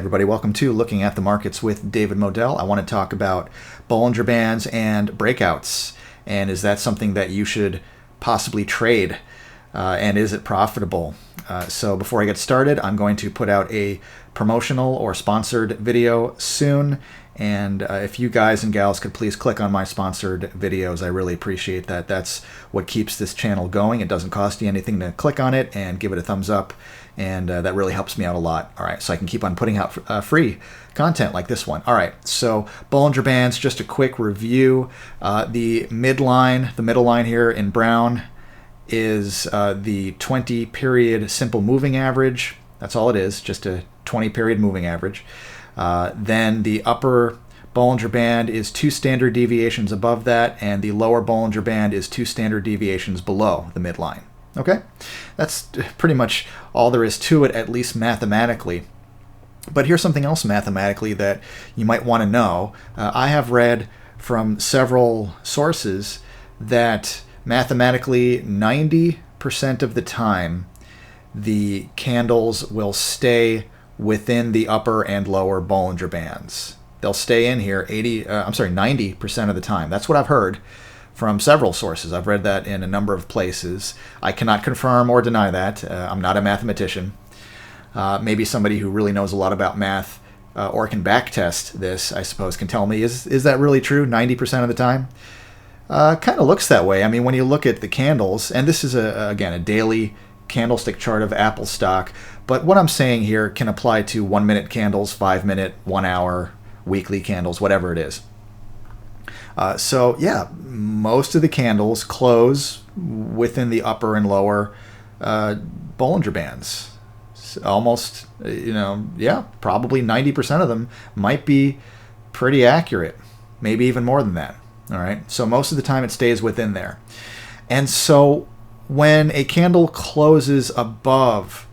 everybody, welcome to Looking at the Markets with David Modell. I want to talk about Bollinger Bands and breakouts, and is that something that you should possibly trade, and is it profitable? So before I get started, I'm going to put out a promotional or sponsored video soon, and if you guys and gals could please click on my sponsored videos, I really appreciate that. That's what keeps this channel going. It doesn't cost you anything to click on it and give it a thumbs up, and that really helps me out a lot. All right, so I can keep on putting out free content like this one. All right, so Bollinger Bands, just a quick review. The middle line here in brown is the 20-period simple moving average. That's all it is, just a 20-period moving average. Then the upper Bollinger Band is 2 standard deviations above that, and the lower Bollinger Band is 2 standard deviations below the midline. Okay, that's pretty much all there is to it, at least mathematically. But here's something else mathematically that you might want to know. I have read from several sources that mathematically 90% of the time the candles will stay within the upper and lower Bollinger Bands. They'll stay in here 90% of the time. That's what I've heard from several sources. I've read that in a number of places. I cannot confirm or deny that. I'm not a mathematician. Maybe somebody who really knows a lot about math or can backtest this, I suppose, can tell me, is that really true 90% of the time? Kind of looks that way. I mean, when you look at the candles, and this is, again, a daily candlestick chart of Apple stock, but what I'm saying here can apply to 1-minute candles, 5-minute, 1 hour, weekly candles, whatever it is. So yeah, most of the candles close within the upper and lower Bollinger Bands. Almost, probably 90% of them might be pretty accurate, maybe even more than that. All right, so most of the time it stays within there. And so when a candle closes above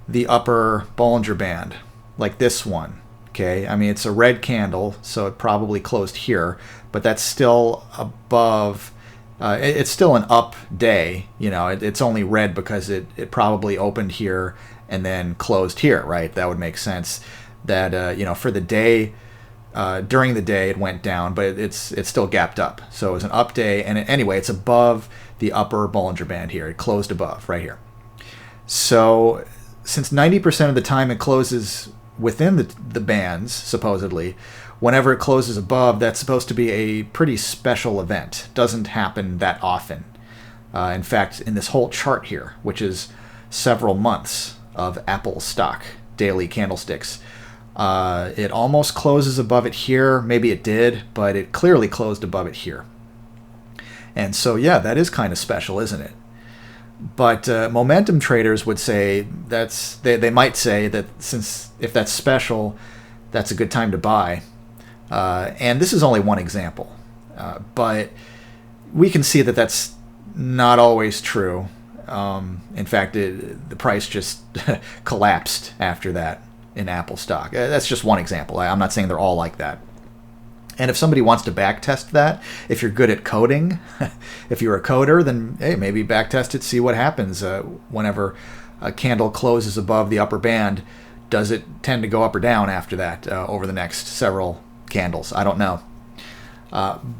the upper Bollinger Band, like this one, okay, I mean, it's a red candle, so it probably closed here, but that's still above, it's still an up day, it's only red because it probably opened here and then closed here, right? That would make sense that, for the day, during the day it went down, but it's still gapped up. So it was an up day, and anyway, it's above the upper Bollinger Band here. It closed above, right here. So since 90% of the time it closes within the bands, supposedly, whenever it closes above, that's supposed to be a pretty special event. Doesn't happen that often. In fact, in this whole chart here, which is several months of Apple stock daily candlesticks, it almost closes above it here. Maybe it did, but it clearly closed above it here. And so, yeah, that is kind of special, isn't it? But momentum traders would say they might say that if that's special, that's a good time to buy. And this is only one example, but we can see that that's not always true. In fact, the price just collapsed after that in Apple stock. That's just one example. I'm not saying they're all like that. And if somebody wants to backtest that, if you're good at coding, if you're a coder, then hey, maybe backtest it, see what happens whenever a candle closes above the upper band. Does it tend to go up or down after that over the next several candles? I don't know.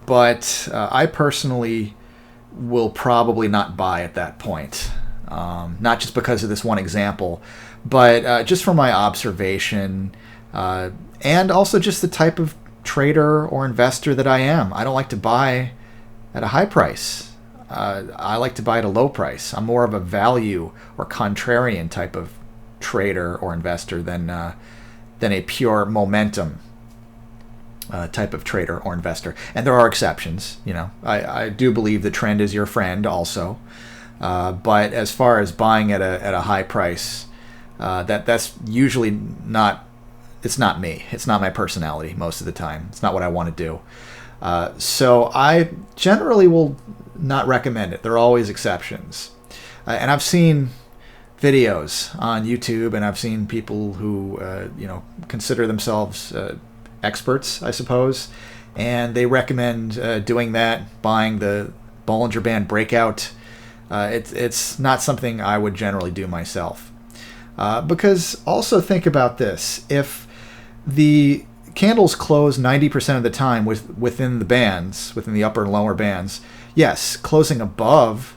But I personally will probably not buy at that point. Not just because of this one example, but just from my observation, and also just the type of trader or investor that I am. I don't like to buy at a high price. I like to buy at a low price. I'm more of a value or contrarian type of trader or investor than a pure momentum type of trader or investor. And there are exceptions. I do believe the trend is your friend also. But as far as buying at a high price, that's usually not. It's not me. It's not my personality most of the time. It's not what I want to do. So I generally will not recommend it. There are always exceptions. And I've seen videos on YouTube, and I've seen people who consider themselves experts, I suppose, and they recommend doing that, buying the Bollinger Band Breakout. It's not something I would generally do myself. Because also think about this. If the candles close 90% of the time within the bands, within the upper and lower bands. Yes, closing above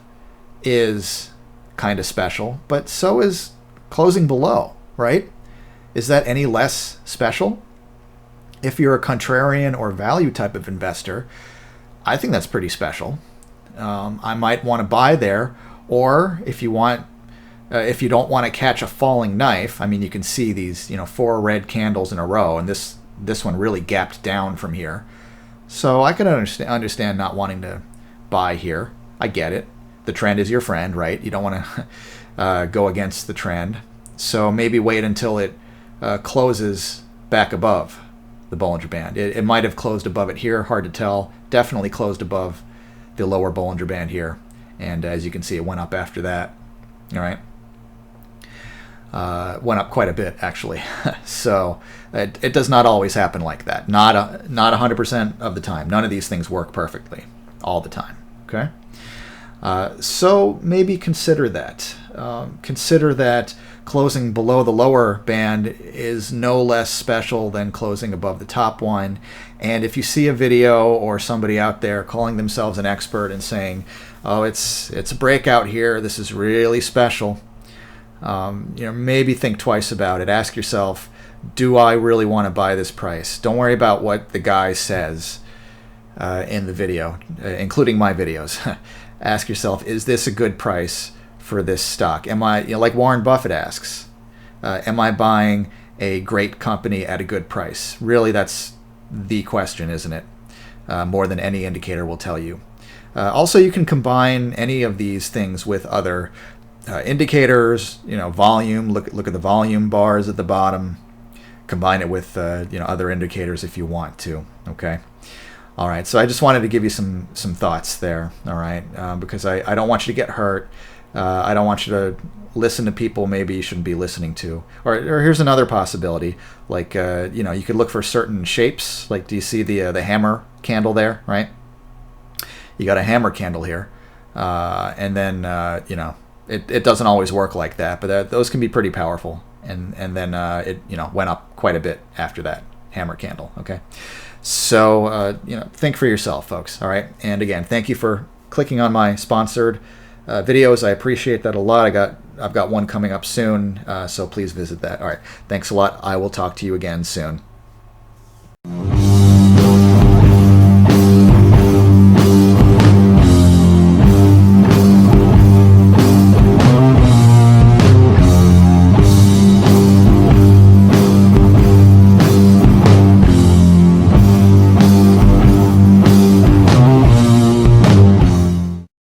is kind of special, but so is closing below, right? Is that any less special? If you're a contrarian or value type of investor, I think that's pretty special. I might want to buy there, or if you want, if you don't want to catch a falling knife, I mean, you can see these, 4 red candles in a row, and this one really gapped down from here. So I can understand not wanting to buy here. I get it. The trend is your friend, right? You don't want to go against the trend. So maybe wait until it closes back above the Bollinger Band. It might have closed above it here, hard to tell. Definitely closed above the lower Bollinger Band here. And as you can see, it went up after that. All right. Went up quite a bit, actually. So it does not always happen like that. Not 100% of the time. None of these things work perfectly all the time. Okay. So maybe consider that. Consider that closing below the lower band is no less special than closing above the top one. And if you see a video or somebody out there calling themselves an expert and saying, "Oh, it's a breakout here. This is really special," maybe think twice about it. Ask yourself, do I really want to buy this price? Don't worry about what the guy says in the video, including my videos. Ask yourself, is this a good price for this stock? Am I, like Warren Buffett asks, am I buying a great company at a good price? Really, that's the question, isn't it? More than any indicator will tell you. Also, you can combine any of these things with other indicators, volume. Look at the volume bars at the bottom. Combine it with other indicators if you want to. Okay. All right. So I just wanted to give you some thoughts there. All right, because I don't want you to get hurt. I don't want you to listen to people maybe you shouldn't be listening to. Or here's another possibility. Like you could look for certain shapes. Like, do you see the hammer candle there? Right. You got a hammer candle here, and then It doesn't always work like that, but those can be pretty powerful. And then it went up quite a bit after that hammer candle. Okay, so think for yourself, folks. All right, and again, thank you for clicking on my sponsored videos. I appreciate that a lot. I've got one coming up soon, so please visit that. All right, thanks a lot. I will talk to you again soon.